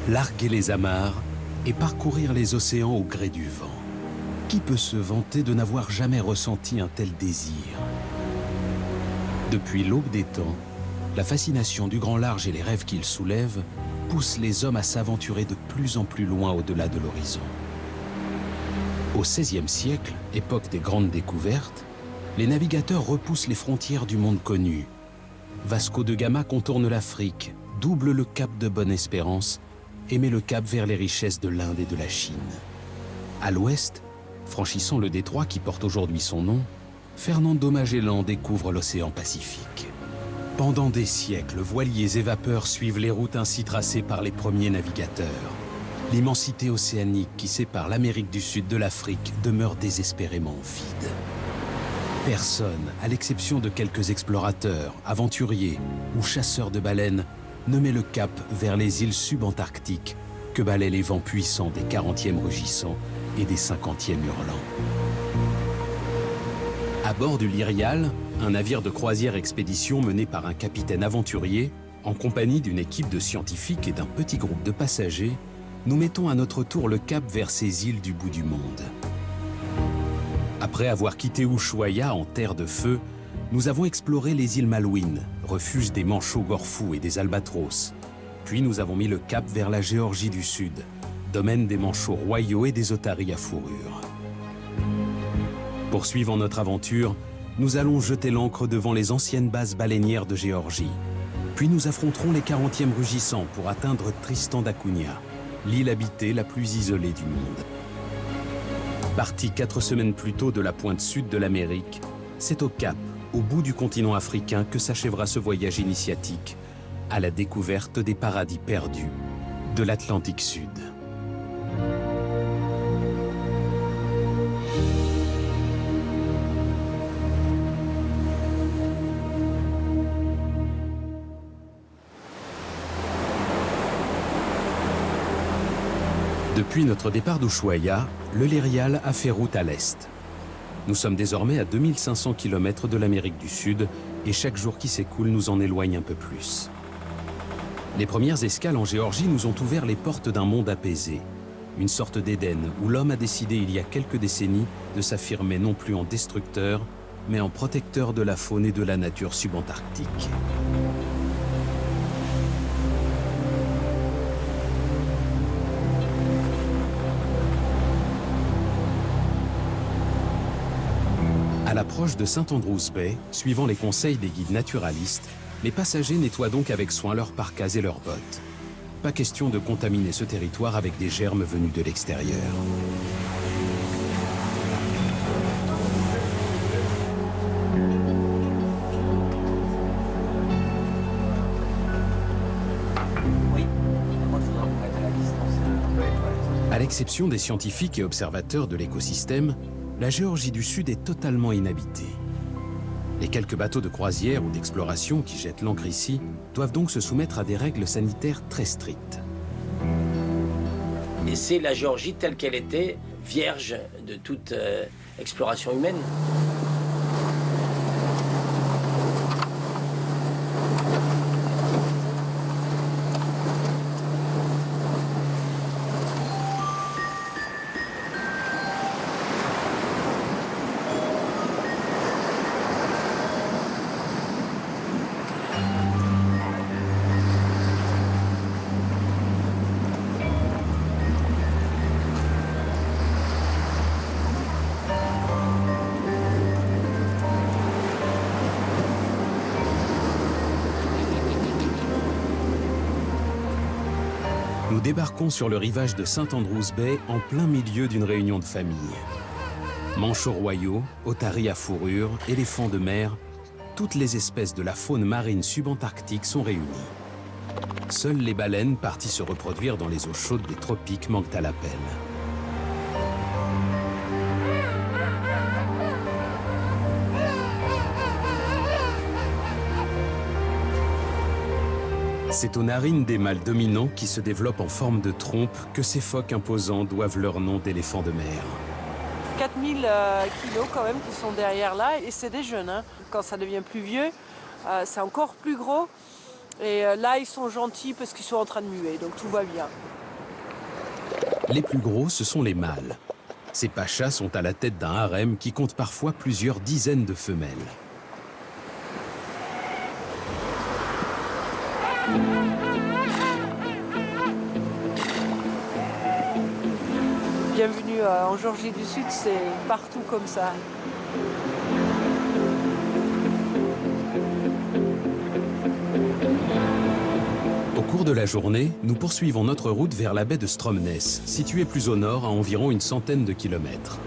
larguer les amarres et parcourir les océans au gré du vent. Qui peut se vanter de n'avoir jamais ressenti un tel désir? Depuis l'aube des temps, la fascination du grand large et les rêves qu'il soulève poussent les hommes à s'aventurer de plus en plus loin au-delà de l'horizon. Au XVIe siècle, époque des grandes découvertes, les navigateurs repoussent les frontières du monde connu. Vasco de Gama contourne l'Afrique, double le cap de Bonne-Espérance et met le cap vers les richesses de l'Inde et de la Chine. À l'ouest, franchissant le détroit qui porte aujourd'hui son nom, Fernando Magellan découvre l'océan Pacifique. Pendant des siècles, voiliers et vapeurs suivent les routes ainsi tracées par les premiers navigateurs. L'immensité océanique qui sépare l'Amérique du Sud de l'Afrique demeure désespérément vide. Personne, à l'exception de quelques explorateurs, aventuriers ou chasseurs de baleines, ne met le cap vers les îles subantarctiques que balaient les vents puissants des 40e rugissants et des 50e hurlants. À bord du Lyrial, un navire de croisière expédition mené par un capitaine aventurier, en compagnie d'une équipe de scientifiques et d'un petit groupe de passagers, nous mettons à notre tour le cap vers ces îles du bout du monde. Après avoir quitté Ushuaia en terre de feu, nous avons exploré les îles Malouines, refuge des manchots gorfous et des albatros. Puis nous avons mis le cap vers la Géorgie du Sud, domaine des manchots royaux et des otaries à fourrure. Poursuivant notre aventure, nous allons jeter l'ancre devant les anciennes bases baleinières de Géorgie. Puis nous affronterons les 40e rugissants pour atteindre Tristan d'Acunha, l'île habitée la plus isolée du monde. Parti 4 semaines plus tôt de la pointe sud de l'Amérique, c'est au Cap, au bout du continent africain, que s'achèvera ce voyage initiatique à la découverte des paradis perdus de l'Atlantique Sud. Depuis notre départ d'Ushuaia, le Lyrial a fait route à l'est. Nous sommes désormais à 2500 km de l'Amérique du Sud et chaque jour qui s'écoule nous en éloigne un peu plus. Les premières escales en Géorgie nous ont ouvert les portes d'un monde apaisé, une sorte d'Éden où l'homme a décidé il y a quelques décennies de s'affirmer non plus en destructeur, mais en protecteur de la faune et de la nature subantarctique. À l'approche de St Andrews Bay, suivant les conseils des guides naturalistes, les passagers nettoient donc avec soin leurs parkas et leurs bottes. Pas question de contaminer ce territoire avec des germes venus de l'extérieur. À l'exception des scientifiques et observateurs de l'écosystème, la Géorgie du Sud est totalement inhabitée. Les quelques bateaux de croisière ou d'exploration qui jettent l'ancre ici doivent donc se soumettre à des règles sanitaires très strictes. Et c'est la Géorgie telle qu'elle était, vierge de toute exploration humaine. Nous débarquons sur le rivage de St Andrews Bay en plein milieu d'une réunion de famille. Manchots royaux, otaries à fourrure, éléphants de mer, toutes les espèces de la faune marine subantarctique sont réunies. Seules les baleines parties se reproduire dans les eaux chaudes des tropiques manquent à l'appel. C'est aux narines des mâles dominants qui se développent en forme de trompe que ces phoques imposants doivent leur nom d'éléphants de mer. 4000 kilos quand même qui sont derrière là, et c'est des jeunes. Hein. Quand ça devient plus vieux, c'est encore plus gros. Et là, ils sont gentils parce qu'ils sont en train de muer, donc tout va bien. Les plus gros, ce sont les mâles. Ces pachas sont à la tête d'un harem qui compte parfois plusieurs dizaines de femelles. Bienvenue en Géorgie du Sud, c'est partout comme ça. Au cours de la journée, nous poursuivons notre route vers la baie de Stromness, située plus au nord à environ une centaine de kilomètres.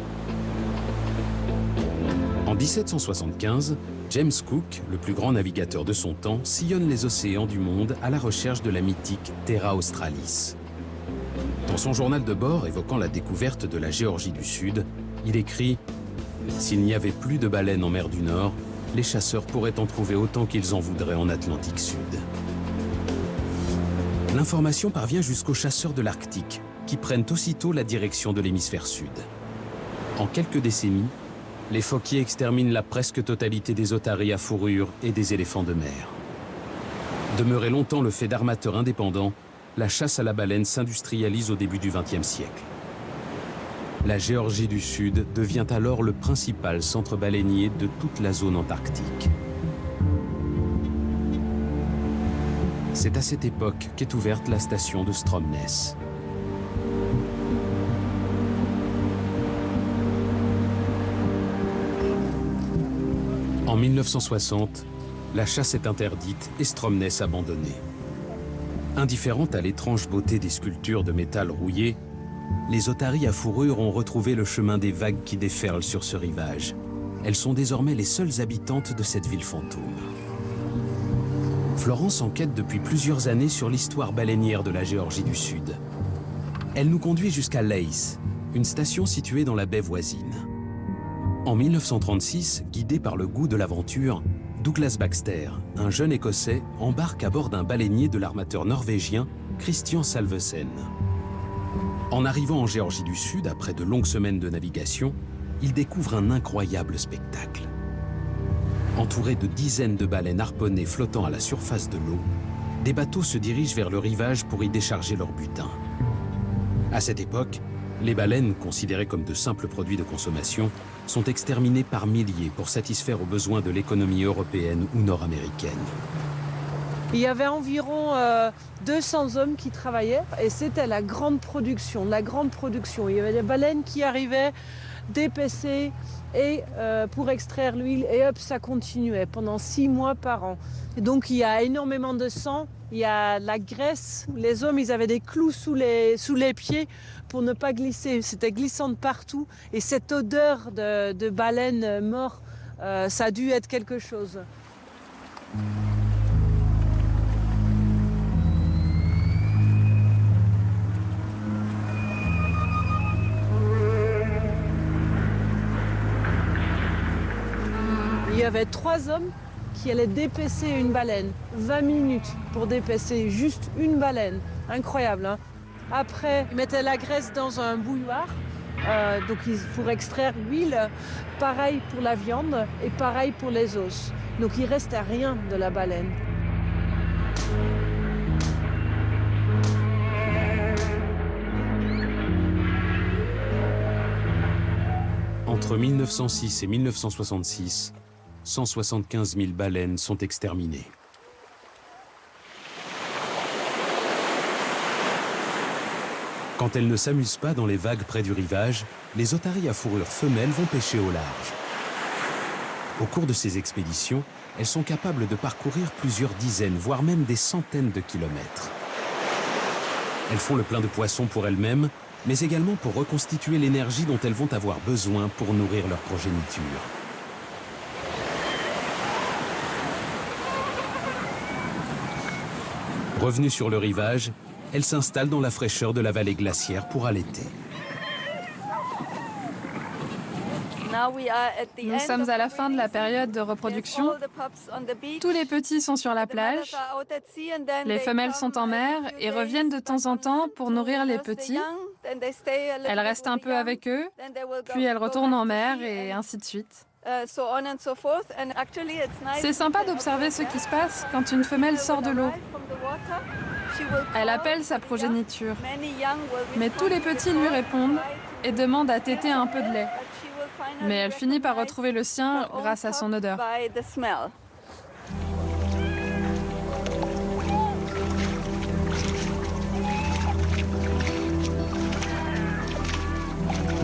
En 1775, James Cook, le plus grand navigateur de son temps, sillonne les océans du monde à la recherche de la mythique Terra Australis. Dans son journal de bord évoquant la découverte de la Géorgie du Sud, il écrit « S'il n'y avait plus de baleines en mer du Nord, les chasseurs pourraient en trouver autant qu'ils en voudraient en Atlantique Sud. » L'information parvient jusqu'aux chasseurs de l'Arctique, qui prennent aussitôt la direction de l'hémisphère sud. En quelques décennies, les phoquiers exterminent la presque totalité des otaries à fourrure et des éléphants de mer. Demeuré longtemps le fait d'armateurs indépendants, la chasse à la baleine s'industrialise au début du XXe siècle. La Géorgie du Sud devient alors le principal centre baleinier de toute la zone antarctique. C'est à cette époque qu'est ouverte la station de Stromness. En 1960, la chasse est interdite et Stromness abandonnée. Indifférentes à l'étrange beauté des sculptures de métal rouillé, les otaries à fourrure ont retrouvé le chemin des vagues qui déferlent sur ce rivage. Elles sont désormais les seules habitantes de cette ville fantôme. Florence enquête depuis plusieurs années sur l'histoire baleinière de la Géorgie du Sud. Elle nous conduit jusqu'à Leith, une station située dans la baie voisine. En 1936, guidé par le goût de l'aventure, Douglas Baxter, un jeune Écossais, embarque à bord d'un baleinier de l'armateur norvégien Christian Salvesen. En arrivant en Géorgie du Sud, après de longues semaines de navigation, il découvre un incroyable spectacle. Entourés de dizaines de baleines harponnées flottant à la surface de l'eau, des bateaux se dirigent vers le rivage pour y décharger leur butin. À cette époque, les baleines, considérées comme de simples produits de consommation, sont exterminées par milliers pour satisfaire aux besoins de l'économie européenne ou nord-américaine. Il y avait environ 200 hommes qui travaillaient et c'était la grande production, Il y avait des baleines qui arrivaient d'épaisser et pour extraire l'huile et hop, ça continuait pendant 6 mois par an. Et donc il y a énormément de sang, il y a la graisse. Les hommes, ils avaient des clous sous les pieds pour ne pas glisser. C'était glissant de partout et cette odeur de baleine mort, ça a dû être quelque chose. Il y avait 3 hommes qui allaient dépecer une baleine. 20 minutes pour dépecer juste une baleine. Incroyable, hein? Après, ils mettaient la graisse dans un bouilloire, donc pour extraire l'huile. Pareil pour la viande et pareil pour les os. Donc il ne restait rien de la baleine. Entre 1906 et 1966, 175 000 baleines sont exterminées. Quand elles ne s'amusent pas dans les vagues près du rivage, les otaries à fourrure femelles vont pêcher au large. Au cours de ces expéditions, elles sont capables de parcourir plusieurs dizaines, voire même des centaines de kilomètres. Elles font le plein de poissons pour elles-mêmes, mais également pour reconstituer l'énergie dont elles vont avoir besoin pour nourrir leur progéniture. Revenues sur le rivage, elles s'installent dans la fraîcheur de la vallée glaciaire pour allaiter. Nous sommes à la fin de la période de reproduction. Tous les petits sont sur la plage. Les femelles sont en mer et reviennent de temps en temps pour nourrir les petits. Elles restent un peu avec eux, puis elles retournent en mer et ainsi de suite. C'est sympa d'observer ce qui se passe quand une femelle sort de l'eau. Elle appelle sa progéniture. Mais tous les petits lui répondent et demandent à téter un peu de lait. Mais elle finit par retrouver le sien grâce à son odeur.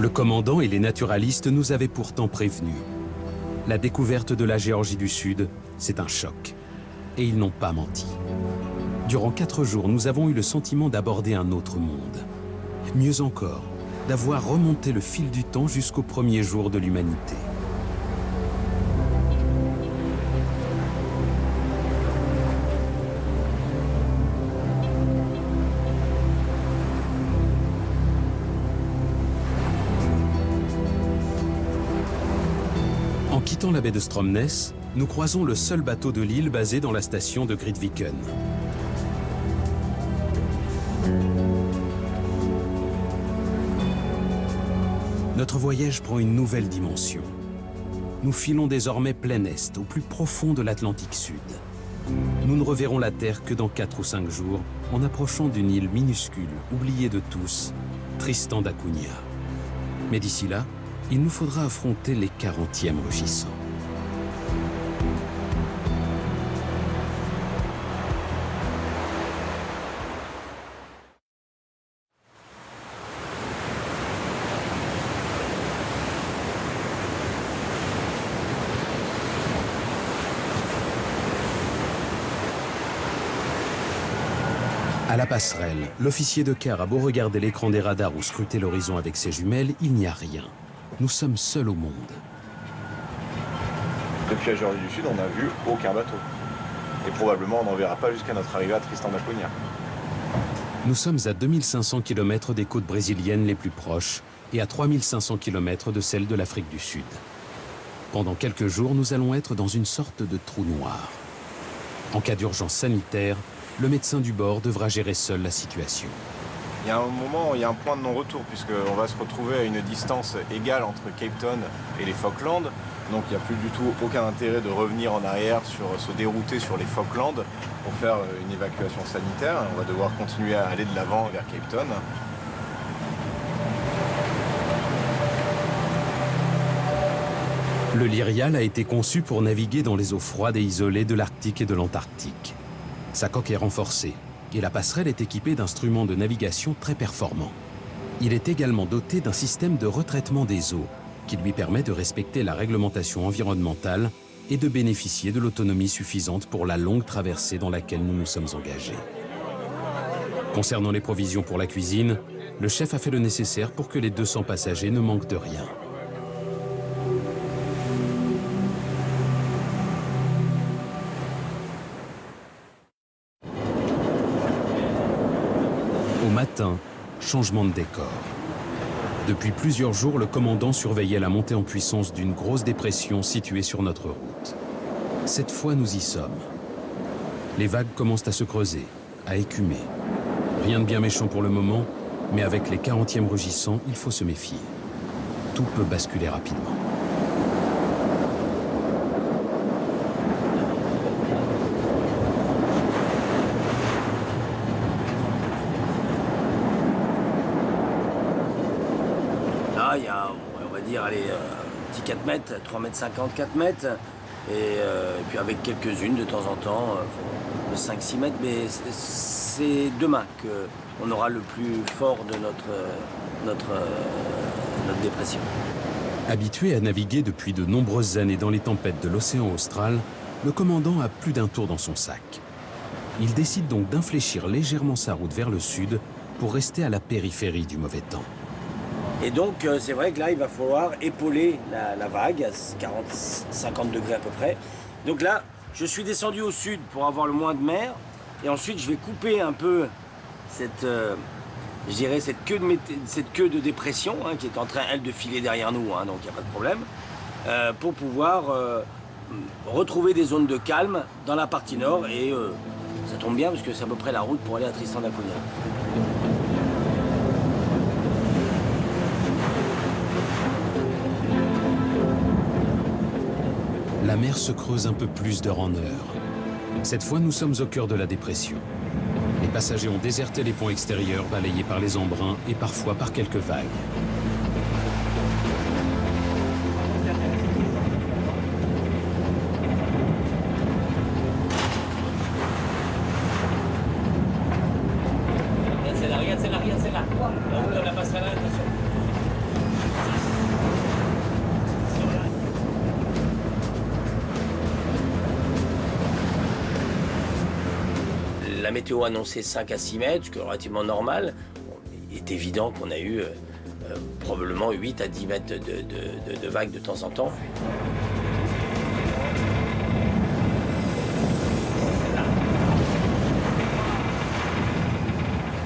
Le commandant et les naturalistes nous avaient pourtant prévenus. La découverte de la Géorgie du Sud, c'est un choc. Et ils n'ont pas menti. Durant 4 jours, nous avons eu le sentiment d'aborder un autre monde. Mieux encore, d'avoir remonté le fil du temps jusqu'au premier jour de l'humanité. En quittant la baie de Stromness, nous croisons le seul bateau de l'île basé dans la station de Grytviken. Notre voyage prend une nouvelle dimension. Nous filons désormais plein est, au plus profond de l'Atlantique Sud. Nous ne reverrons la Terre que dans 4 ou 5 jours, en approchant d'une île minuscule, oubliée de tous, Tristan da Cunha. Mais d'ici là, il nous faudra affronter les 40e rugissants. À la passerelle, l'officier de quart a beau regarder l'écran des radars ou scruter l'horizon avec ses jumelles, il n'y a rien. Nous sommes seuls au monde. Depuis la Géorgie du Sud, on n'a vu aucun bateau. Et probablement, on n'en verra pas jusqu'à notre arrivée à Tristan da Cunha. Nous sommes à 2500 km des côtes brésiliennes les plus proches et à 3500 km de celles de l'Afrique du Sud. Pendant quelques jours, nous allons être dans une sorte de trou noir. En cas d'urgence sanitaire, le médecin du bord devra gérer seul la situation. Il y a un moment, il y a un point de non-retour, puisqu'on va se retrouver à une distance égale entre Cape Town et les Falklands. Donc il n'y a plus du tout aucun intérêt de revenir en arrière, se dérouter sur les Falklands pour faire une évacuation sanitaire. On va devoir continuer à aller de l'avant vers Cape Town. Le Lyrial a été conçu pour naviguer dans les eaux froides et isolées de l'Arctique et de l'Antarctique. Sa coque est renforcée et la passerelle est équipée d'instruments de navigation très performants. Il est également doté d'un système de retraitement des eaux qui lui permet de respecter la réglementation environnementale et de bénéficier de l'autonomie suffisante pour la longue traversée dans laquelle nous nous sommes engagés. Concernant les provisions pour la cuisine, le chef a fait le nécessaire pour que les 200 passagers ne manquent de rien. Au matin, changement de décor. Depuis plusieurs jours, le commandant surveillait la montée en puissance d'une grosse dépression située sur notre route. Cette fois, nous y sommes. Les vagues commencent à se creuser, à écumer. Rien de bien méchant pour le moment, mais avec les 40e rugissants, il faut se méfier. Tout peut basculer rapidement. Il y a, on va dire, allez, un petit 4 mètres, 3 mètres 50, 4 mètres, et puis avec quelques-unes de temps en temps, de 5-6 mètres, mais c'est demain qu'on aura le plus fort de notre dépression. Habitué à naviguer depuis de nombreuses années dans les tempêtes de l'océan austral, le commandant a plus d'un tour dans son sac. Il décide donc d'infléchir légèrement sa route vers le sud pour rester à la périphérie du mauvais temps. Et donc, c'est vrai que là, il va falloir épauler la vague, à 40-50 degrés à peu près. Donc là, je suis descendu au sud pour avoir le moins de mer. Et ensuite, je vais couper un peu cette queue de dépression, hein, qui est en train, elle, de filer derrière nous, hein, donc il n'y a pas de problème, pour pouvoir retrouver des zones de calme dans la partie nord. Et ça tombe bien, parce que c'est à peu près la route pour aller à Tristan da Cunha. La mer se creuse un peu plus d'heure en heure. Cette fois, nous sommes au cœur de la dépression. Les Les passagers ont déserté les ponts extérieurs, balayés par les embruns et parfois par quelques vagues. C'est là. La hauteur de la passerelle, attention. La météo annonçait 5 à 6 mètres, ce qui est relativement normal. Il est évident qu'on a eu probablement 8 à 10 mètres de vagues de temps en temps.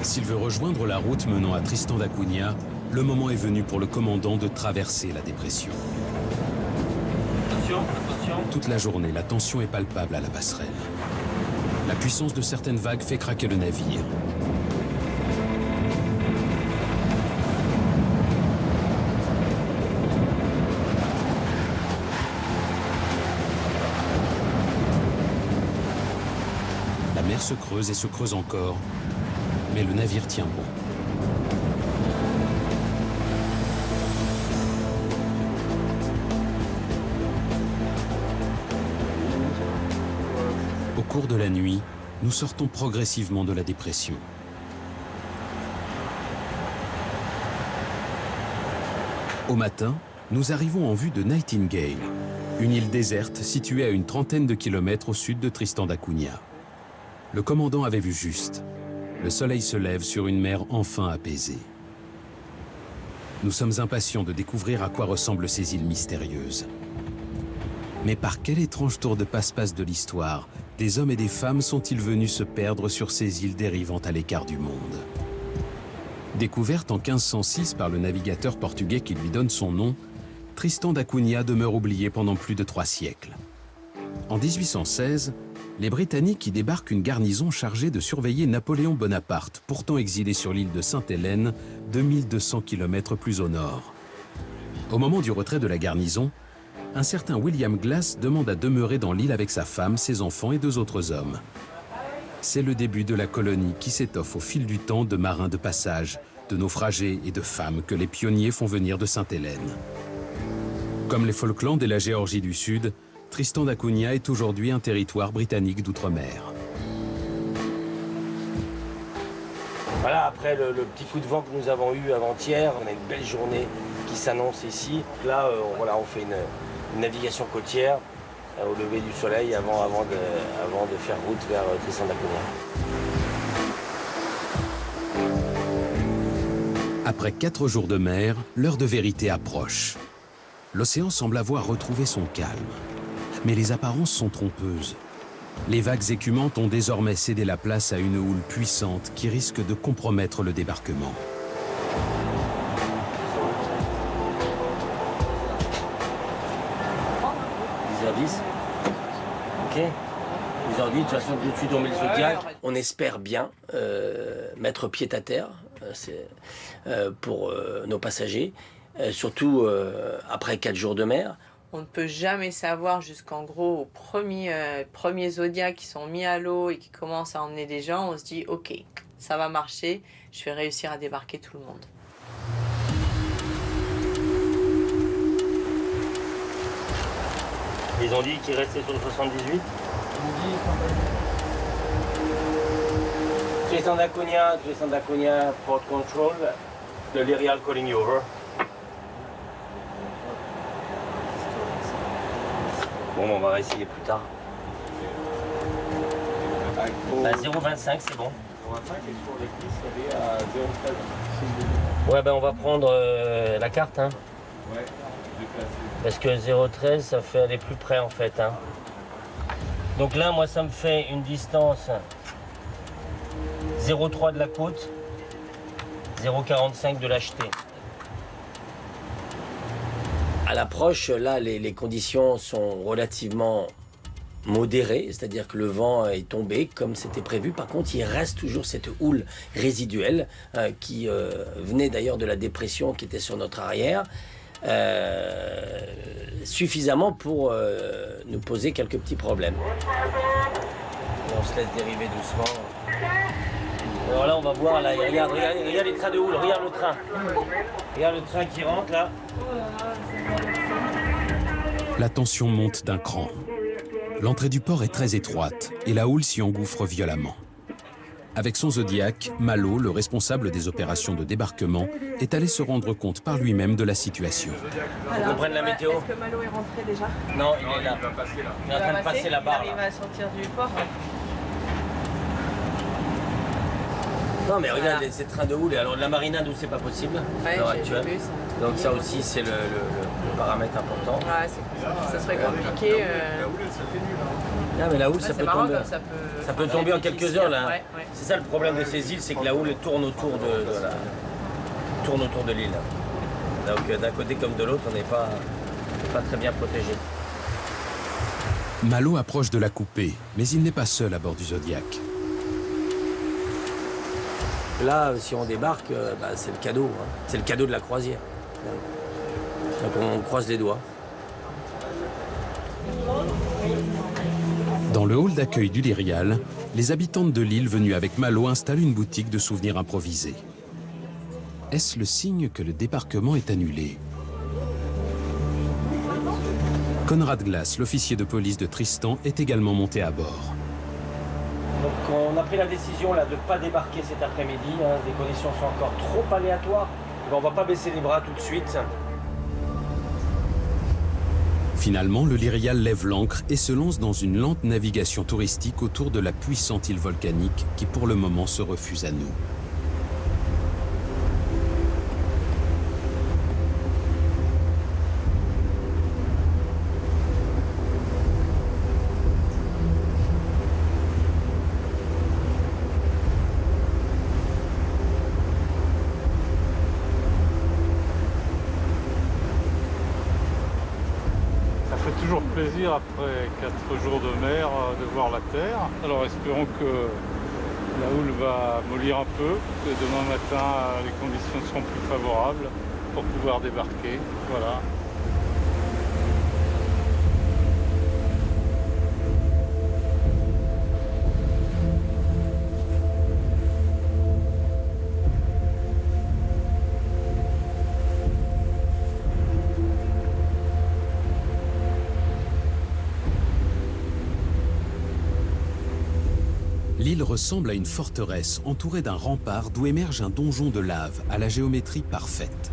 S'il veut rejoindre la route menant à Tristan da Cunha, le moment est venu pour le commandant de traverser la dépression. Attention, attention. Toute la journée, la tension est palpable à la passerelle. La puissance de certaines vagues fait craquer le navire. La mer se creuse et se creuse encore, mais le navire tient bon. Au cours de la nuit, nous sortons progressivement de la dépression. Au matin, nous arrivons en vue de Nightingale, une île déserte située à une trentaine de kilomètres au sud de Tristan da Cunha. Le commandant avait vu juste. Le soleil se lève sur une mer enfin apaisée. Nous sommes impatients de découvrir à quoi ressemblent ces îles mystérieuses. Mais par quel étrange tour de passe-passe de l'histoire, des hommes et des femmes sont-ils venus se perdre sur ces îles dérivant à l'écart du monde? Découverte en 1506 par le navigateur portugais qui lui donne son nom, Tristan da Cunha demeure oublié pendant plus de 3 siècles. En 1816, les Britanniques y débarquent une garnison chargée de surveiller Napoléon Bonaparte, pourtant exilé sur l'île de Sainte-Hélène, 2200 km plus au nord. Au moment du retrait de la garnison, un certain William Glass demande à demeurer dans l'île avec sa femme, ses enfants et 2 autres hommes. C'est le début de la colonie qui s'étoffe au fil du temps de marins de passage, de naufragés et de femmes que les pionniers font venir de Sainte-Hélène. Comme les Falklands et la Géorgie du Sud, Tristan da Cunha est aujourd'hui un territoire britannique d'outre-mer. Voilà, après le petit coup de vent que nous avons eu avant-hier, on a une belle journée qui s'annonce ici. Là, voilà, on fait une navigation côtière au lever du soleil avant de faire route vers Tristan da Cunha. Après 4 jours de mer, l'heure de vérité approche. L'océan semble avoir retrouvé son calme. Mais les apparences sont trompeuses. Les vagues écumantes ont désormais cédé la place à une houle puissante qui risque de compromettre le débarquement. Ok. 10h10, de toute façon, tout de suite on met le Zodiac. On espère bien mettre pied à terre pour nos passagers, surtout après 4 jours de mer. On ne peut jamais savoir jusqu'en gros aux premiers Zodiacs qui sont mis à l'eau et qui commencent à emmener des gens. On se dit ok, ça va marcher, je vais réussir à débarquer tout le monde. Ils ont dit qu'ils restaient sur le 78. Tristan da Cunha, port control, the Lyrial calling you over. Bon, on va réessayer plus tard. 0,25, c'est bon. Ouais, ben on va prendre la carte, hein. Ouais. Parce que 0,13, ça fait aller plus près en fait, hein. Donc là, moi, ça me fait une distance 0,3 de la côte, 0,45 de l'acheté. À l'approche, là, les conditions sont relativement modérées, c'est-à-dire que le vent est tombé comme c'était prévu. Par contre, il reste toujours cette houle résiduelle qui venait d'ailleurs de la dépression qui était sur notre arrière, suffisamment pour nous poser quelques petits problèmes. Et on se laisse dériver doucement. Alors là, on va voir, là, regarde les trains de houle, regarde le train. Regarde le train qui rentre, là. La tension monte d'un cran. L'entrée du port est très étroite et la houle s'y engouffre violemment. Avec son Zodiac, Malo, le responsable des opérations de débarquement, est allé se rendre compte par lui-même de la situation. Faut qu'on prenne la météo. Est-ce que Malo est rentré déjà? Non, il est là. Il est en train de passer la barre. Il arrive à sortir du port. Non, mais regarde ces trains de houle. Alors, la marina, nous, c'est pas possible à l'heure actuelle. Donc, ça aussi, c'est le paramètre important. Ouais, ça serait compliqué. Non, mais la houle, ça peut tomber. Ça peut tomber en quelques heures, là. Ouais. C'est ça le problème de ces îles, c'est que la houle tourne autour de l'île. Donc, d'un côté comme de l'autre, on n'est pas très bien protégé. Malo approche de la coupée, mais il n'est pas seul à bord du Zodiac. Là, si on débarque, c'est le cadeau. Hein. C'est le cadeau de la croisière. Donc on croise les doigts. Dans le hall d'accueil du Lyrial, les habitantes de l'île venues avec Malo installent une boutique de souvenirs improvisés. Est-ce le signe que le débarquement est annulé? Conrad Glass, l'officier de police de Tristan, est également monté à bord. Donc on a pris la décision là, de ne pas débarquer cet après-midi. Hein. Les conditions sont encore trop aléatoires. On ne va pas baisser les bras tout de suite. Finalement, le Lyrial lève l'ancre et se lance dans une lente navigation touristique autour de la puissante île volcanique qui pour le moment se refuse à nous. Toujours plaisir après 4 jours de mer de voir la terre. Alors espérons que la houle va mollir un peu, que demain matin les conditions seront plus favorables pour pouvoir débarquer. Voilà. L'île ressemble à une forteresse entourée d'un rempart d'où émerge un donjon de lave à la géométrie parfaite.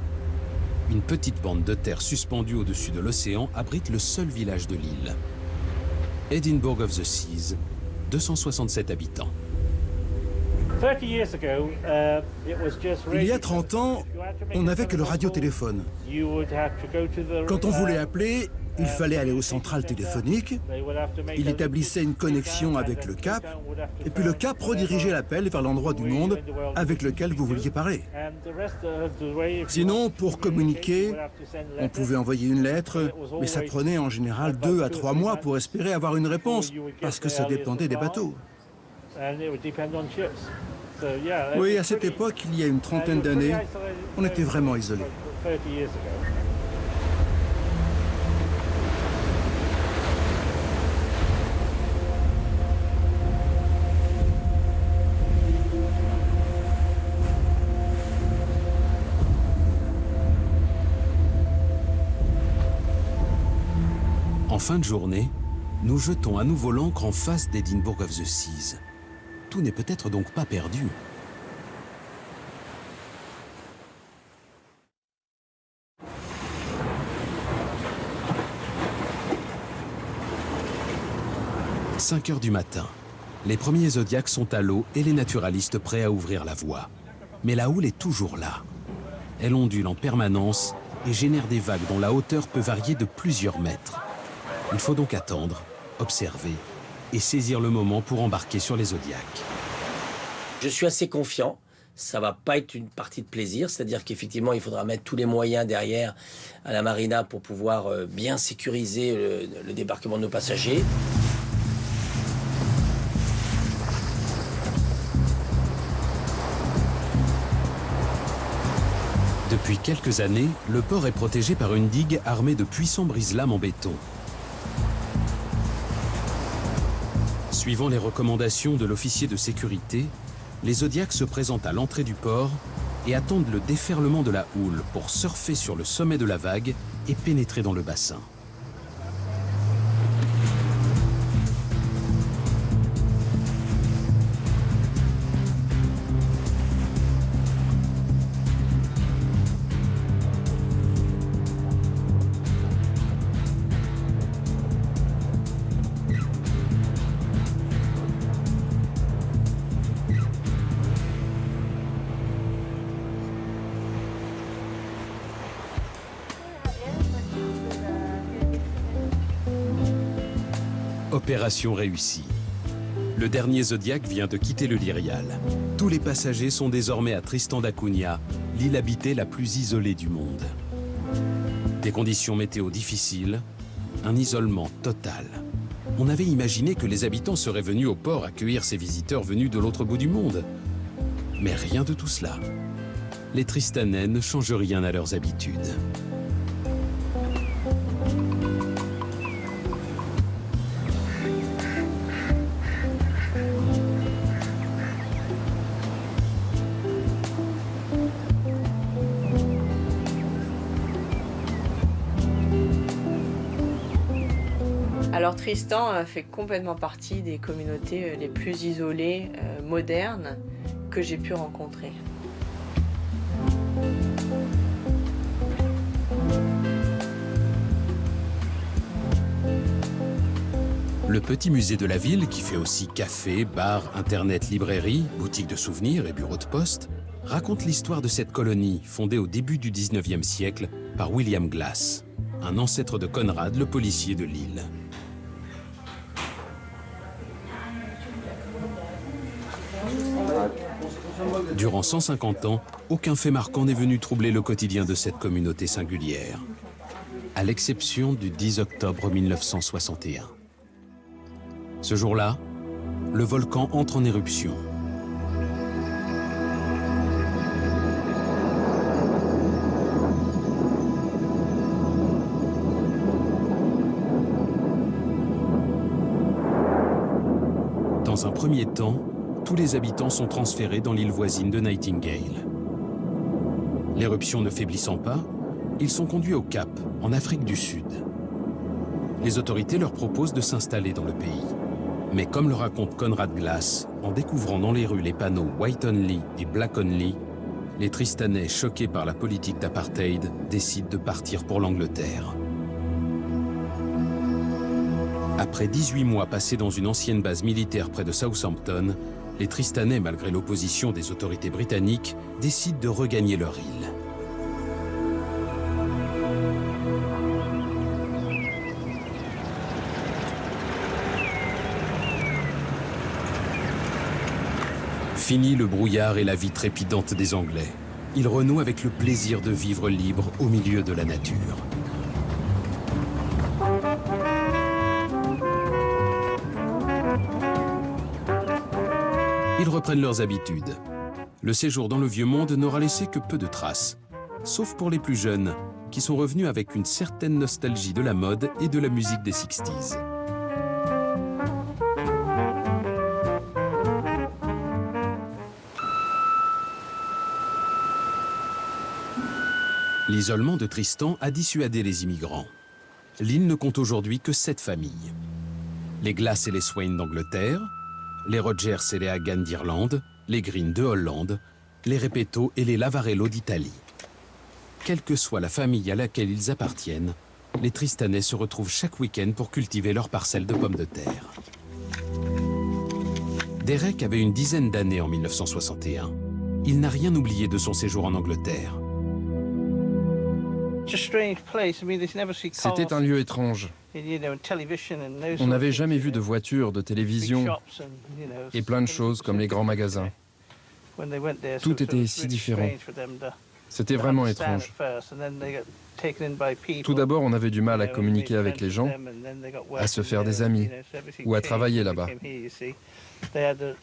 Une petite bande de terre suspendue au-dessus de l'océan abrite le seul village de l'île. Edinburgh of the Seas, 267 habitants. Il y a 30 ans, on n'avait que le radiotéléphone. Quand on voulait appeler, il fallait aller au central téléphonique, il établissait une connexion avec le cap, et puis le cap redirigeait l'appel vers l'endroit du monde avec lequel vous vouliez parler. Sinon, pour communiquer, on pouvait envoyer une lettre, mais ça prenait en général 2 à 3 mois pour espérer avoir une réponse, parce que ça dépendait des bateaux. Oui, à cette époque, il y a une trentaine d'années, on était vraiment isolés. En fin de journée, nous jetons à nouveau l'ancre en face d'Edinburgh of the Seas. Tout n'est peut-être donc pas perdu. « 5 heures du matin. Les premiers Zodiacs sont à l'eau et les naturalistes prêts à ouvrir la voie. Mais la houle est toujours là. Elle ondule en permanence et génère des vagues dont la hauteur peut varier de plusieurs mètres. Il faut donc attendre, observer et saisir le moment pour embarquer sur les Zodiacs. Je suis assez confiant. Ça va pas être une partie de plaisir, c'est-à-dire qu'effectivement, il faudra mettre tous les moyens derrière à la marina pour pouvoir bien sécuriser le débarquement de nos passagers. Depuis quelques années, le port est protégé par une digue armée de puissants brise-lames en béton. Suivant les recommandations de l'officier de sécurité, les Zodiacs se présentent à l'entrée du port et attendent le déferlement de la houle pour surfer sur le sommet de la vague et pénétrer dans le bassin. Opération réussie. Le dernier Zodiac vient de quitter le Lyrial. Tous les passagers sont désormais à Tristan da Cunha, l'île habitée la plus isolée du monde. Des conditions météo difficiles, un isolement total. On avait imaginé que les habitants seraient venus au port accueillir ces visiteurs venus de l'autre bout du monde. Mais rien de tout cela. Les Tristanais ne changent rien à leurs habitudes. Alors Tristan fait complètement partie des communautés les plus isolées, modernes, que j'ai pu rencontrer. Le petit musée de la ville, qui fait aussi café, bar, internet, librairie, boutique de souvenirs et bureau de poste, raconte l'histoire de cette colonie fondée au début du 19e siècle par William Glass, un ancêtre de Conrad, le policier de l'île. Durant 150 ans, aucun fait marquant n'est venu troubler le quotidien de cette communauté singulière, à l'exception du 10 octobre 1961. Ce jour-là, le volcan entre en éruption. Dans un premier temps, tous les habitants sont transférés dans l'île voisine de Nightingale. L'éruption ne faiblissant pas, ils sont conduits au Cap, en Afrique du Sud. Les autorités leur proposent de s'installer dans le pays. Mais comme le raconte Conrad Glass, en découvrant dans les rues les panneaux White Only et Black Only, les Tristanais, choqués par la politique d'apartheid, décident de partir pour l'Angleterre. Après 18 mois passés dans une ancienne base militaire près de Southampton, les Tristanais, malgré l'opposition des autorités britanniques, décident de regagner leur île. Fini le brouillard et la vie trépidante des Anglais. Ils renouent avec le plaisir de vivre libre au milieu de la nature. Ils reprennent leurs habitudes. Le séjour dans le Vieux Monde n'aura laissé que peu de traces, sauf pour les plus jeunes, qui sont revenus avec une certaine nostalgie de la mode et de la musique des 60s. L'isolement de Tristan a dissuadé les immigrants. L'île ne compte aujourd'hui que 7 familles. Les Glass et les Swain d'Angleterre, les Rogers et les Hagan d'Irlande, les Green de Hollande, les Repetto et les Lavarello d'Italie. Quelle que soit la famille à laquelle ils appartiennent, les Tristanais se retrouvent chaque week-end pour cultiver leurs parcelles de pommes de terre. Derek avait une dizaine d'années en 1961. Il n'a rien oublié de son séjour en Angleterre. C'était un lieu étrange. On n'avait jamais vu de voitures, de télévision et plein de choses comme les grands magasins. Tout était si différent. C'était vraiment étrange. Tout d'abord, on avait du mal à communiquer avec les gens, à se faire des amis ou à travailler là-bas.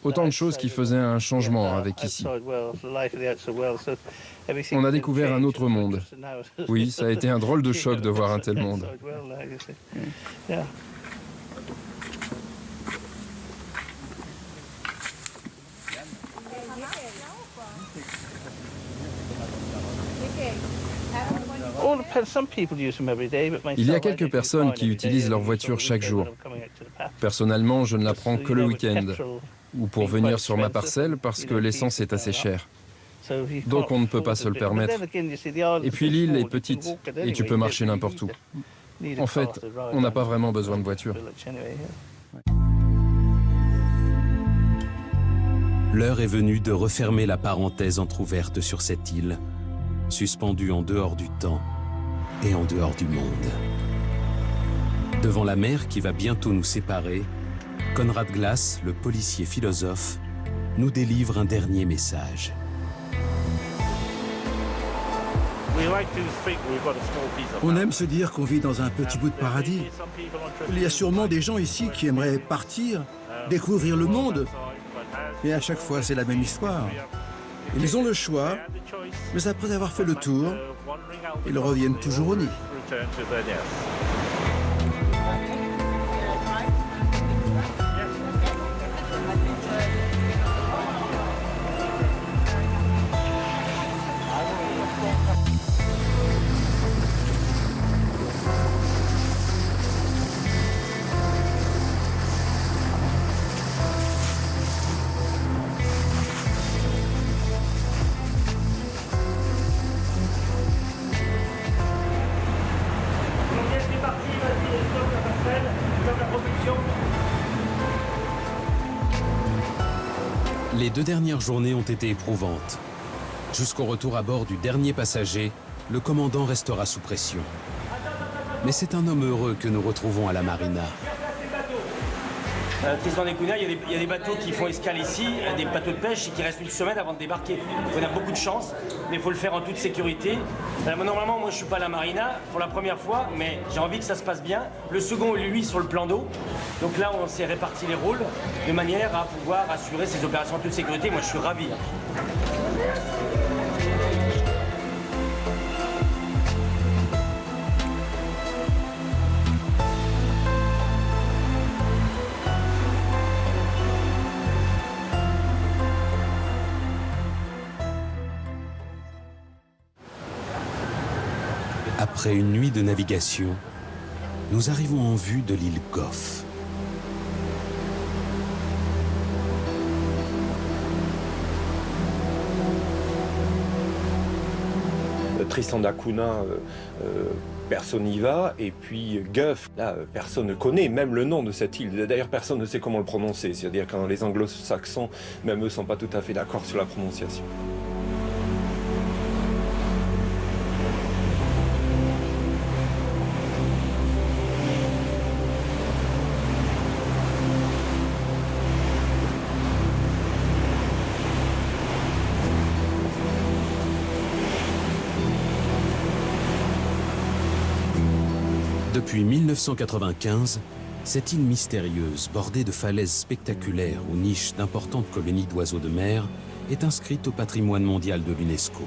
Autant de choses qui faisaient un changement avec ici. On a découvert un autre monde. Oui, ça a été un drôle de choc de voir un tel monde. Il y a quelques personnes qui utilisent leur voiture chaque jour. Personnellement, je ne la prends que le week-end ou pour venir sur ma parcelle parce que l'essence est assez chère. Donc on ne peut pas se le permettre. Et puis l'île est petite et tu peux marcher n'importe où. En fait, on n'a pas vraiment besoin de voiture. L'heure est venue de refermer la parenthèse entr'ouverte sur cette île, suspendue en dehors du temps et en dehors du monde. Devant la mer qui va bientôt nous séparer, Conrad Glass, le policier philosophe, nous délivre un dernier message. On aime se dire qu'on vit dans un petit bout de paradis. Il y a sûrement des gens ici qui aimeraient partir, découvrir le monde. Et à chaque fois, c'est la même histoire. Ils ont le choix, mais après avoir fait le tour, ils reviennent toujours au nid. Les 2 dernières journées ont été éprouvantes. Jusqu'au retour à bord du dernier passager, le commandant restera sous pression. Mais c'est un homme heureux que nous retrouvons à la marina. Tristan d'Acunha, il y a des bateaux qui font escale ici, des bateaux de pêche et qui restent une semaine avant de débarquer. On a beaucoup de chance, mais il faut le faire en toute sécurité. Normalement, moi je suis pas à la marina pour la première fois, mais j'ai envie que ça se passe bien. Le second, lui, sur le plan d'eau. Donc là, on s'est réparti les rôles de manière à pouvoir assurer ces opérations en toute sécurité. Moi, je suis ravi. Après une nuit de navigation, nous arrivons en vue de l'île Gough. Tristan d'Acunha, personne n'y va, et puis Gough, là, personne ne connaît même le nom de cette île. D'ailleurs, personne ne sait comment le prononcer, c'est-à-dire quand les anglo-saxons, même eux, ne sont pas tout à fait d'accord sur la prononciation. Depuis 1995, cette île mystérieuse, bordée de falaises spectaculaires ou niches d'importantes colonies d'oiseaux de mer, est inscrite au patrimoine mondial de l'UNESCO.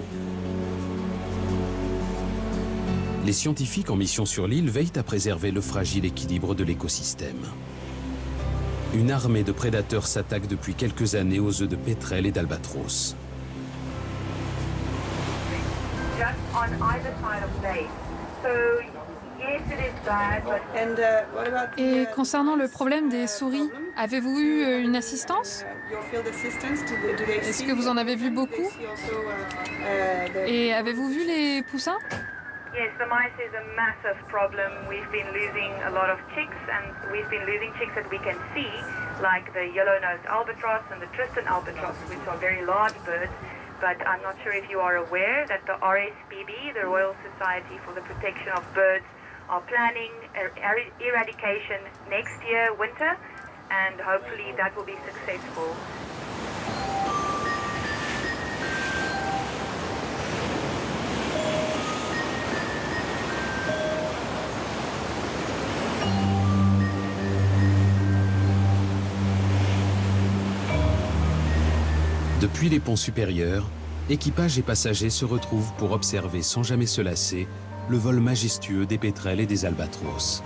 Les scientifiques en mission sur l'île veillent à préserver le fragile équilibre de l'écosystème. Une armée de prédateurs s'attaque depuis quelques années aux œufs de pétrels et d'albatros. Et concernant le problème des souris, avez-vous eu une assistance? Est-ce que vous en avez vu beaucoup? Et avez-vous vu les poussins? Yes, the mice is a massive problem. We've been losing a lot of chicks, and we've been losing chicks that we can see, like the yellow-nosed albatross and the Tristan albatross, which are very large birds. But I'm not sure if you are aware that the RSPB, the Royal Society for the Protection of Birds, are planning eradication next year, winter, and hopefully that will be successful. Depuis les ponts supérieurs, équipage et passagers se retrouvent pour observer sans jamais se lasser le vol majestueux des pétrels et des albatros.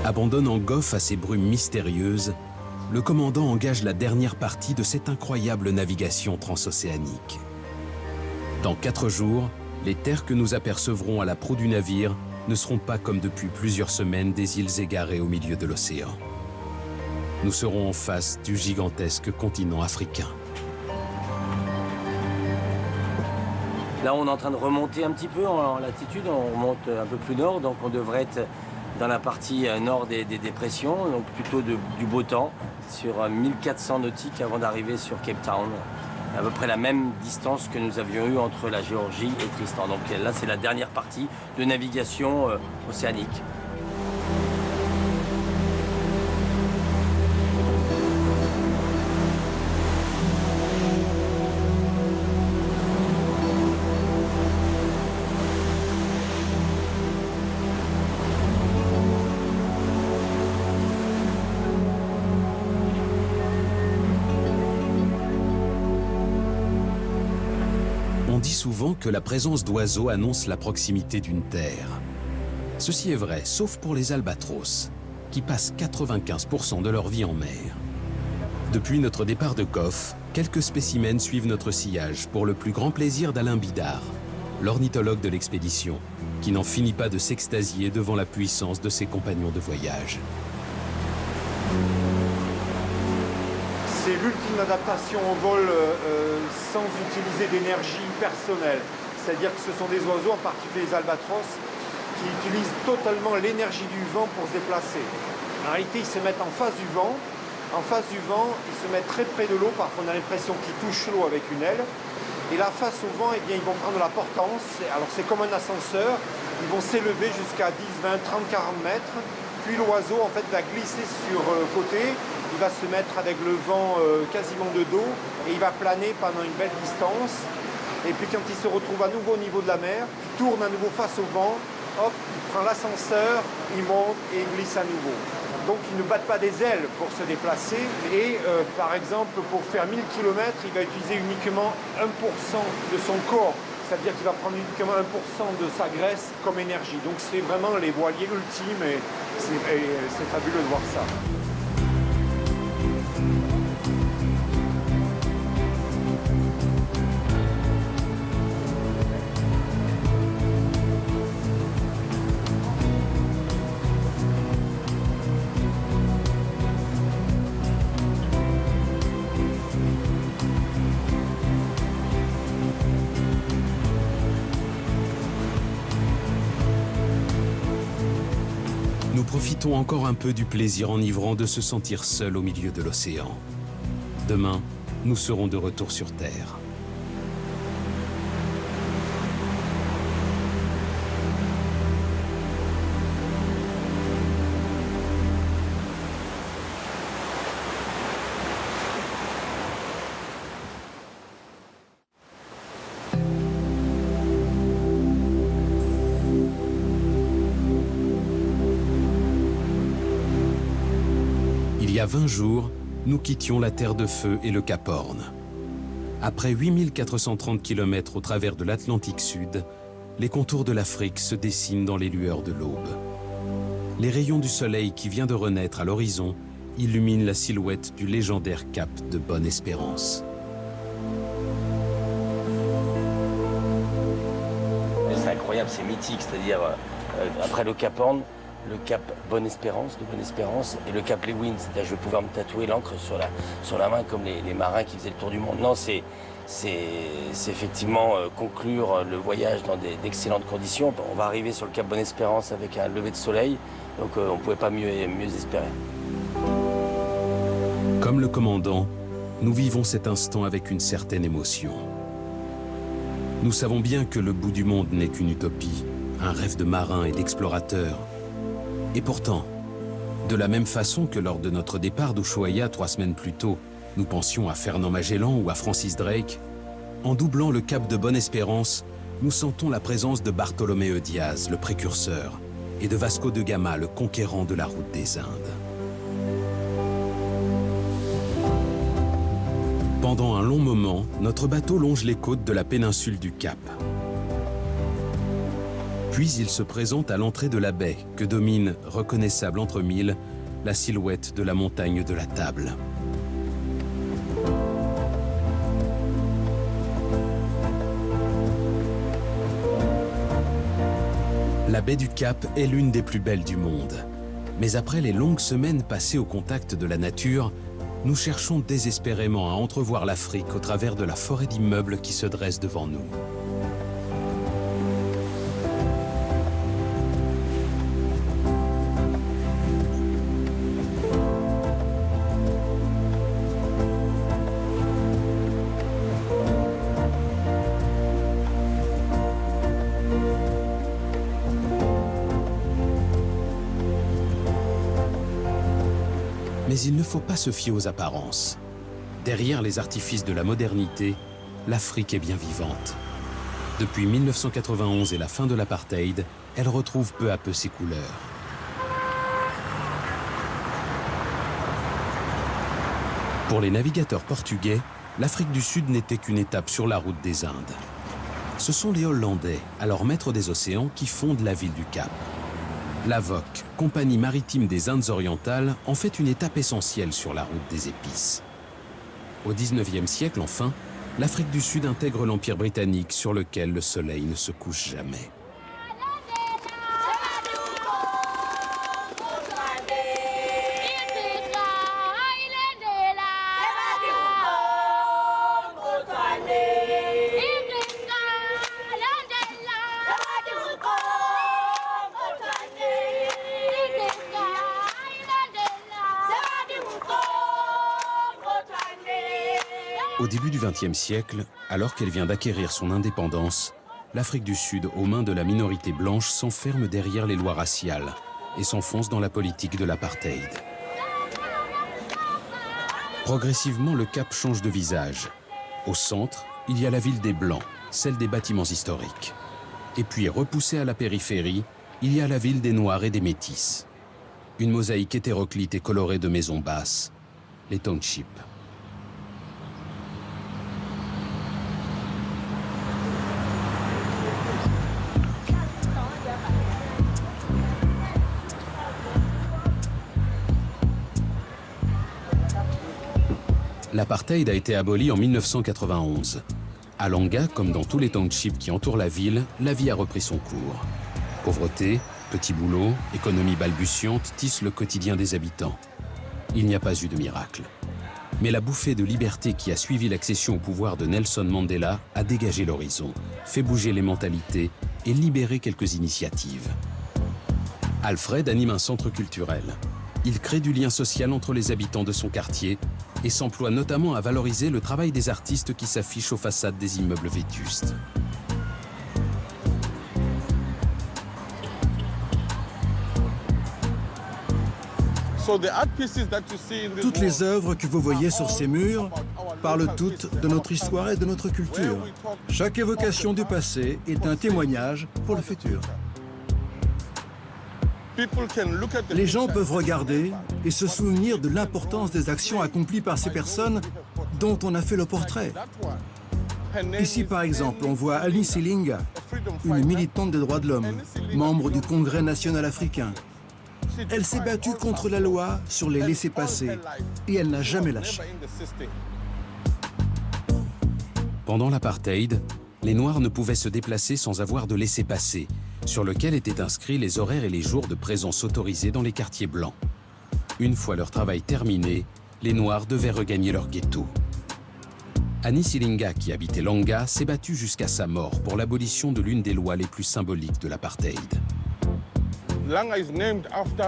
À Abandonnant Gough à ses brumes mystérieuses, le commandant engage la dernière partie de cette incroyable navigation transocéanique. Dans 4 jours, les terres que nous apercevrons à la proue du navire ne seront pas comme depuis plusieurs semaines des îles égarées au milieu de l'océan. Nous serons en face du gigantesque continent africain. Là, on est en train de remonter un petit peu en latitude, on remonte un peu plus nord, donc on devrait être dans la partie nord des dépressions, donc plutôt du beau temps, sur 1400 nautiques avant d'arriver sur Cape Town. À peu près la même distance que nous avions eue entre la Géorgie et Tristan. Donc là, c'est la dernière partie de navigation océanique. On dit souvent que la présence d'oiseaux annonce la proximité d'une terre. Ceci est vrai, sauf pour les albatros, qui passent 95% de leur vie en mer. Depuis notre départ de Gough, quelques spécimens suivent notre sillage pour le plus grand plaisir d'Alain Bidard, l'ornithologue de l'expédition, qui n'en finit pas de s'extasier devant la puissance de ses compagnons de voyage. C'est l'ultime adaptation au vol sans utiliser d'énergie personnelle. C'est-à-dire que ce sont des oiseaux, en particulier les albatros, qui utilisent totalement l'énergie du vent pour se déplacer. En réalité, ils se mettent en face du vent. En face du vent, ils se mettent très près de l'eau. Parfois, on a l'impression qu'ils touchent l'eau avec une aile. Et là, face au vent, eh bien, ils vont prendre la portance. Alors, c'est comme un ascenseur. Ils vont s'élever jusqu'à 10, 20, 30, 40 mètres. Puis l'oiseau, en fait, va glisser sur le côté. Il va se mettre avec le vent quasiment de dos et il va planer pendant une belle distance. Et puis quand il se retrouve à nouveau au niveau de la mer, il tourne à nouveau face au vent, hop, il prend l'ascenseur, il monte et il glisse à nouveau. Donc ils ne battent pas des ailes pour se déplacer. Et par exemple, pour faire 1000 km, il va utiliser uniquement 1% de son corps. C'est-à-dire qu'il va prendre uniquement 1% de sa graisse comme énergie. Donc c'est vraiment les voiliers ultimes et c'est fabuleux de voir ça. Nous profitons encore un peu du plaisir enivrant de se sentir seul au milieu de l'océan. Demain, nous serons de retour sur Terre. Il y a 20 jours, nous quittions la Terre de Feu et le Cap Horn. Après 8430 km au travers de l'Atlantique Sud, les contours de l'Afrique se dessinent dans les lueurs de l'aube. Les rayons du soleil qui vient de renaître à l'horizon illuminent la silhouette du légendaire cap de Bonne-Espérance. C'est incroyable, c'est mythique, c'est-à-dire après le Cap Horn, le cap Bonne-Espérance, et le cap Lewin. C'est-à-dire je vais pouvoir me tatouer l'encre sur la main comme les marins qui faisaient le tour du monde. Non, c'est effectivement conclure le voyage dans d'excellentes conditions. On va arriver sur le cap Bonne-Espérance avec un lever de soleil, donc on ne pouvait pas mieux espérer. Comme le commandant, nous vivons cet instant avec une certaine émotion. Nous savons bien que le bout du monde n'est qu'une utopie, un rêve de marin et d'explorateur. Et pourtant, de la même façon que lors de notre départ d'Ushuaïa 3 semaines plus tôt, nous pensions à Fernand Magellan ou à Francis Drake, en doublant le cap de Bonne-Espérance, nous sentons la présence de Bartolomé Diaz, le précurseur, et de Vasco de Gama, le conquérant de la route des Indes. Pendant un long moment, notre bateau longe les côtes de la péninsule du Cap. Puis il se présente à l'entrée de la baie, que domine, reconnaissable entre mille, la silhouette de la montagne de la Table. La baie du Cap est l'une des plus belles du monde. Mais après les longues semaines passées au contact de la nature, nous cherchons désespérément à entrevoir l'Afrique au travers de la forêt d'immeubles qui se dresse devant nous. Mais il ne faut pas se fier aux apparences. Derrière les artifices de la modernité, l'Afrique est bien vivante. Depuis 1991 et la fin de l'apartheid, elle retrouve peu à peu ses couleurs. Pour les navigateurs portugais, l'Afrique du Sud n'était qu'une étape sur la route des Indes. Ce sont les Hollandais, alors maîtres des océans, qui fondent la ville du Cap. La VOC, compagnie maritime des Indes orientales, en fait une étape essentielle sur la route des épices. Au XIXe siècle, enfin, l'Afrique du Sud intègre l'Empire britannique sur lequel le soleil ne se couche jamais. Au début du XXe siècle, alors qu'elle vient d'acquérir son indépendance, l'Afrique du Sud, aux mains de la minorité blanche, s'enferme derrière les lois raciales et s'enfonce dans la politique de l'apartheid. Progressivement, le Cap change de visage. Au centre, il y a la ville des Blancs, celle des bâtiments historiques. Et puis, repoussée à la périphérie, il y a la ville des Noirs et des Métis. Une mosaïque hétéroclite et colorée de maisons basses, les townships. L'apartheid a été aboli en 1991. À Langa, comme dans tous les townships qui entourent la ville, la vie a repris son cours. Pauvreté, petits boulots, économie balbutiante tissent le quotidien des habitants. Il n'y a pas eu de miracle. Mais la bouffée de liberté qui a suivi l'accession au pouvoir de Nelson Mandela a dégagé l'horizon, fait bouger les mentalités et libéré quelques initiatives. Alfred anime un centre culturel. Il crée du lien social entre les habitants de son quartier et s'emploie notamment à valoriser le travail des artistes qui s'affichent aux façades des immeubles vétustes. Toutes les œuvres que vous voyez sur ces murs parlent toutes de notre histoire et de notre culture. Chaque évocation du passé est un témoignage pour le futur. Les gens peuvent regarder et se souvenir de l'importance des actions accomplies par ces personnes dont on a fait le portrait. Ici, par exemple, on voit Annie Silinga, une militante des droits de l'homme, membre du Congrès national africain. Elle s'est battue contre la loi sur les laissez-passer et elle n'a jamais lâché. Pendant l'apartheid, les Noirs ne pouvaient se déplacer sans avoir de laissez-passer, sur lequel étaient inscrits les horaires et les jours de présence autorisés dans les quartiers blancs. Une fois leur travail terminé, les Noirs devaient regagner leur ghetto. Annie Silinga, qui habitait Langa, s'est battue jusqu'à sa mort pour l'abolition de l'une des lois les plus symboliques de l'apartheid.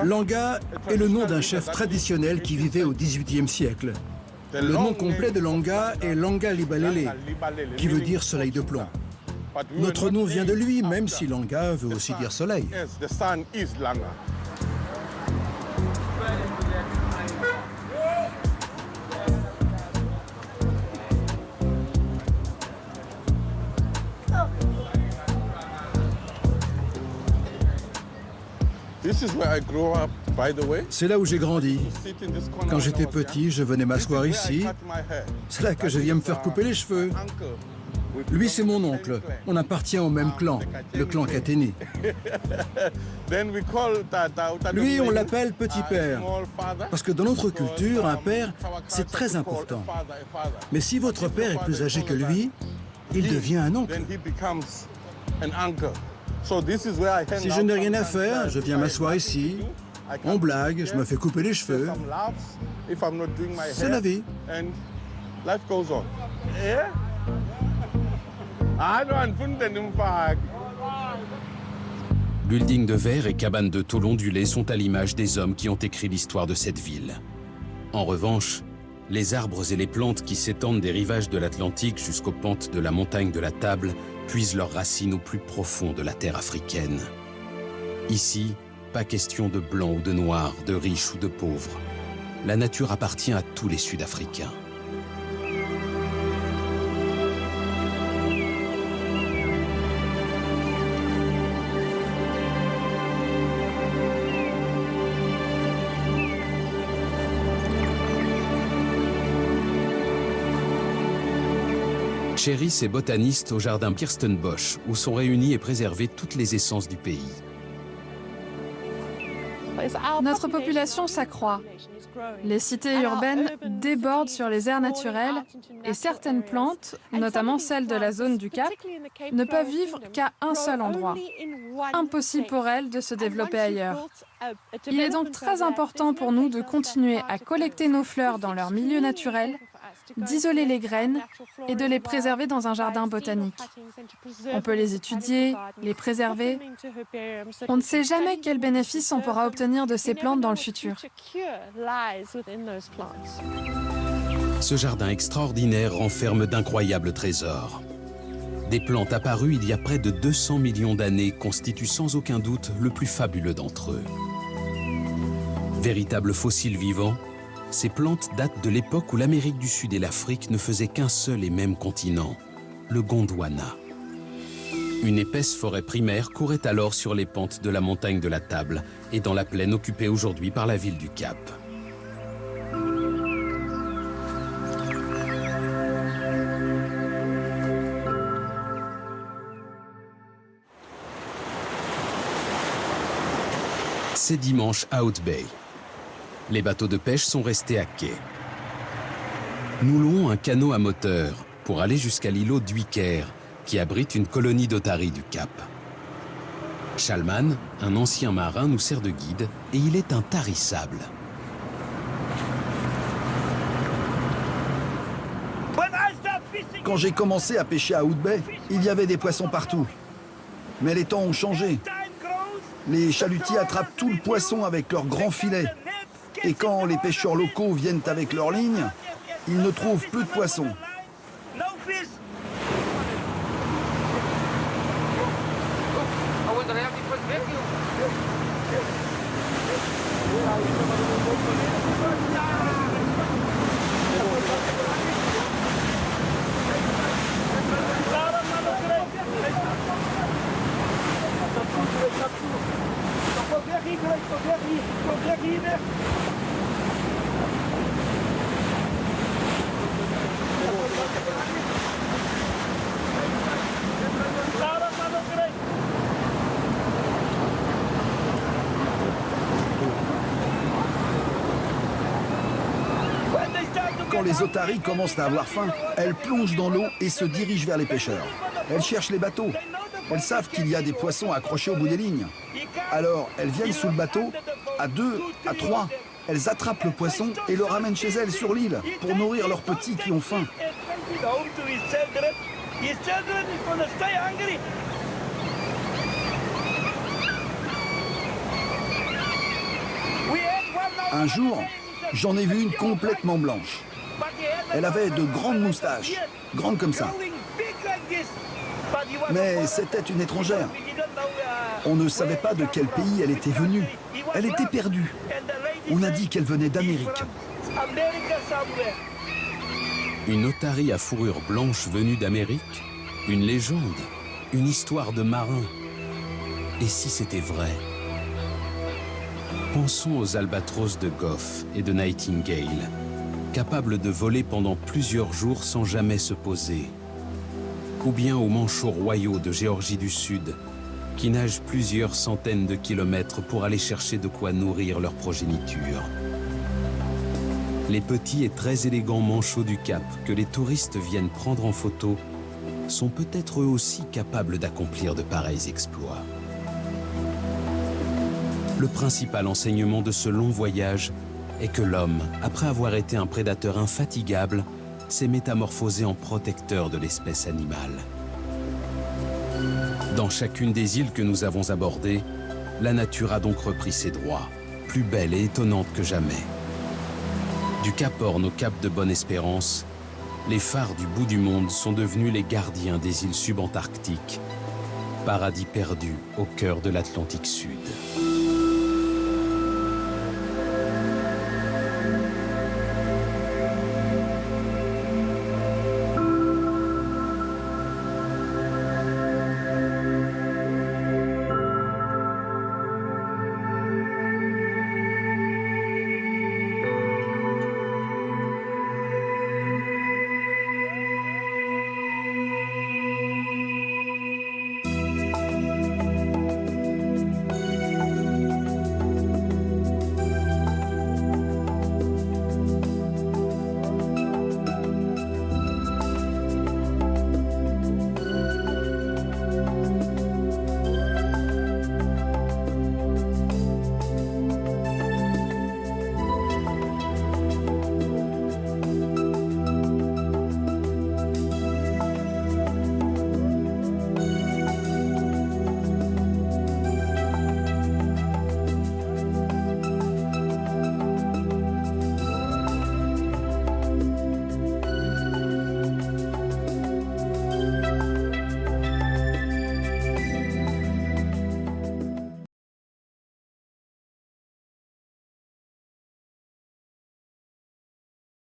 Langa est le nom d'un chef traditionnel qui vivait au XVIIIe siècle. Le nom complet de Langa est Langa Libalele, qui veut dire soleil de plomb. Notre nom vient de lui, même si Langa veut aussi dire soleil. C'est là où j'ai grandi. Quand j'étais petit, je venais m'asseoir ici. C'est là que je viens me faire couper les cheveux. Lui, c'est mon oncle. On appartient au même clan, le clan Kateni. Lui, on l'appelle petit père. Parce que dans notre culture, un père, c'est très important. Mais si votre père est plus âgé que lui, il devient un oncle. Si je n'ai rien à faire, je viens m'asseoir ici, on blague, je me fais couper les cheveux. C'est la vie. Buildings de verre et cabanes de tôle ondulées sont à l'image des hommes qui ont écrit l'histoire de cette ville. En revanche, les arbres et les plantes qui s'étendent des rivages de l'Atlantique jusqu'aux pentes de la montagne de la Table puisent leurs racines au plus profond de la terre africaine. Ici, pas question de blanc ou de noir, de riche ou de pauvre. La nature appartient à tous les Sud-Africains. Cheris est botaniste au jardin Kirstenbosch, où sont réunies et préservées toutes les essences du pays. Notre population s'accroît. Les cités urbaines débordent sur les aires naturelles et certaines plantes, notamment celles de la zone du Cap, ne peuvent vivre qu'à un seul endroit. Impossible pour elles de se développer ailleurs. Il est donc très important pour nous de continuer à collecter nos fleurs dans leur milieu naturel, d'isoler les graines et de les préserver dans un jardin botanique. On peut les étudier, les préserver. On ne sait jamais quels bénéfices on pourra obtenir de ces plantes dans le futur. Ce jardin extraordinaire renferme d'incroyables trésors. Des plantes apparues il y a près de 200 millions d'années constituent sans aucun doute le plus fabuleux d'entre eux. Véritables fossiles vivants, ces plantes datent de l'époque où l'Amérique du Sud et l'Afrique ne faisaient qu'un seul et même continent, le Gondwana. Une épaisse forêt primaire courait alors sur les pentes de la montagne de la Table et dans la plaine occupée aujourd'hui par la ville du Cap. C'est dimanche à Hout Bay. Les bateaux de pêche sont restés à quai. Nous louons un canot à moteur pour aller jusqu'à l'îlot d'Uiker, qui abrite une colonie d'otaries du Cap. Chalman, un ancien marin, nous sert de guide et il est intarissable. Quand j'ai commencé à pêcher à Hout Bay, il y avait des poissons partout. Mais les temps ont changé. Les chalutiers attrapent tout le poisson avec leurs grands filets. Et quand les pêcheurs locaux viennent avec leurs lignes, ils ne trouvent plus de poissons. Quand les otaries commencent à avoir faim, elles plongent dans l'eau et se dirigent vers les pêcheurs. Elles cherchent les bateaux. Elles savent qu'il y a des poissons accrochés au bout des lignes. Alors, elles viennent sous le bateau, à 2, à 3. Elles attrapent le poisson et le ramènent chez elles sur l'île pour nourrir leurs petits qui ont faim. Un jour, j'en ai vu une complètement blanche. Elle avait de grandes moustaches, grandes comme ça. Mais c'était une étrangère. On ne savait pas de quel pays elle était venue. Elle était perdue. On a dit qu'elle venait d'Amérique. Une otarie à fourrure blanche venue d'Amérique? Une légende? Une histoire de marin? Et si c'était vrai? Pensons aux albatros de Goff et de Nightingale, capables de voler pendant plusieurs jours sans jamais se poser. ou bien aux manchots royaux de Géorgie du Sud, qui nagent plusieurs centaines de kilomètres pour aller chercher de quoi nourrir leur progéniture. Les petits et très élégants manchots du Cap que les touristes viennent prendre en photo sont peut-être eux aussi capables d'accomplir de pareils exploits. Le principal enseignement de ce long voyage est que l'homme, après avoir été un prédateur infatigable, s'est métamorphosé en protecteur de l'espèce animale. Dans chacune des îles que nous avons abordées, la nature a donc repris ses droits, plus belle et étonnante que jamais. Du Cap Horn au Cap de Bonne-Espérance, les phares du bout du monde sont devenus les gardiens des îles subantarctiques, paradis perdus au cœur de l'Atlantique Sud.